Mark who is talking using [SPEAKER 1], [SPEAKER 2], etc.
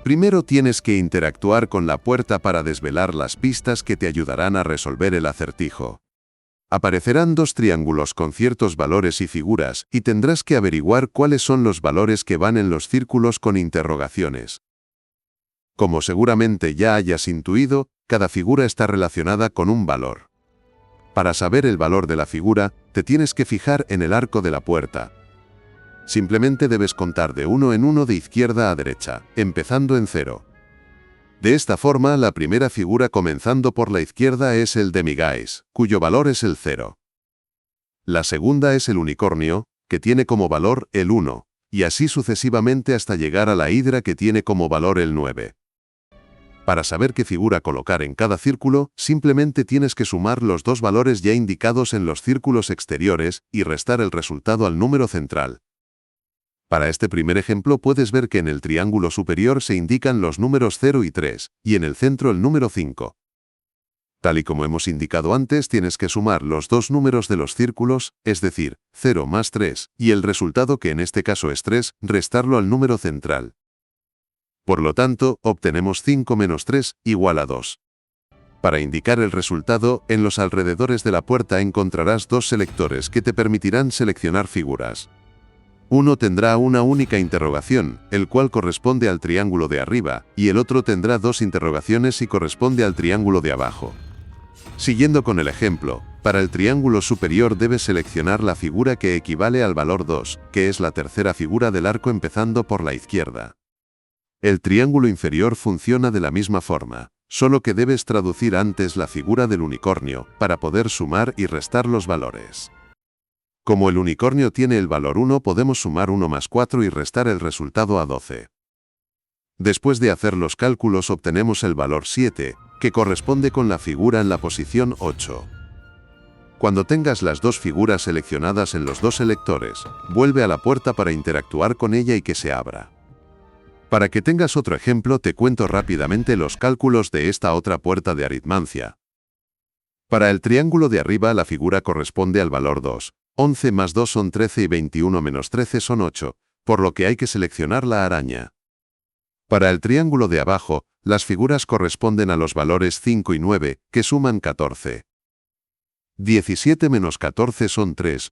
[SPEAKER 1] Primero tienes que interactuar con la puerta para desvelar las pistas que te ayudarán a resolver el acertijo. Aparecerán dos triángulos con ciertos valores y figuras, y tendrás que averiguar cuáles son los valores que van en los círculos con interrogaciones. Como seguramente ya hayas intuido, cada figura está relacionada con un valor. Para saber el valor de la figura, te tienes que fijar en el arco de la puerta. Simplemente debes contar de 1 en 1 de izquierda a derecha, empezando en 0. De esta forma, la primera figura comenzando por la izquierda es el demiguise, cuyo valor es el 0. La segunda es el unicornio, que tiene como valor el 1, y así sucesivamente hasta llegar a la hidra que tiene como valor el 9. Para saber qué figura colocar en cada círculo, simplemente tienes que sumar los dos valores ya indicados en los círculos exteriores y restar el resultado al número central. Para este primer ejemplo puedes ver que en el triángulo superior se indican los números 0 y 3, y en el centro el número 5. Tal y como hemos indicado antes, tienes que sumar los dos números de los círculos, es decir, 0 más 3, y el resultado, que en este caso es 3, restarlo al número central. Por lo tanto, obtenemos 5 menos 3 igual a 2. Para indicar el resultado, en los alrededores de la puerta encontrarás dos selectores que te permitirán seleccionar figuras. Uno tendrá una única interrogación, el cual corresponde al triángulo de arriba, y el otro tendrá dos interrogaciones y corresponde al triángulo de abajo. Siguiendo con el ejemplo, para el triángulo superior debes seleccionar la figura que equivale al valor 2, que es la tercera figura del arco empezando por la izquierda. El triángulo inferior funciona de la misma forma, solo que debes traducir antes la figura del unicornio, para poder sumar y restar los valores. Como el unicornio tiene el valor 1, podemos sumar 1 más 4 y restar el resultado a 12. Después de hacer los cálculos obtenemos el valor 7, que corresponde con la figura en la posición 8. Cuando tengas las dos figuras seleccionadas en los dos selectores, vuelve a la puerta para interactuar con ella y que se abra. Para que tengas otro ejemplo, te cuento rápidamente los cálculos de esta otra puerta de aritmancia. Para el triángulo de arriba la figura corresponde al valor 2. 11 más 2 son 13 y 21 menos 13 son 8, por lo que hay que seleccionar la araña. Para el triángulo de abajo, las figuras corresponden a los valores 5 y 9, que suman 14. 17 menos 14 son 3,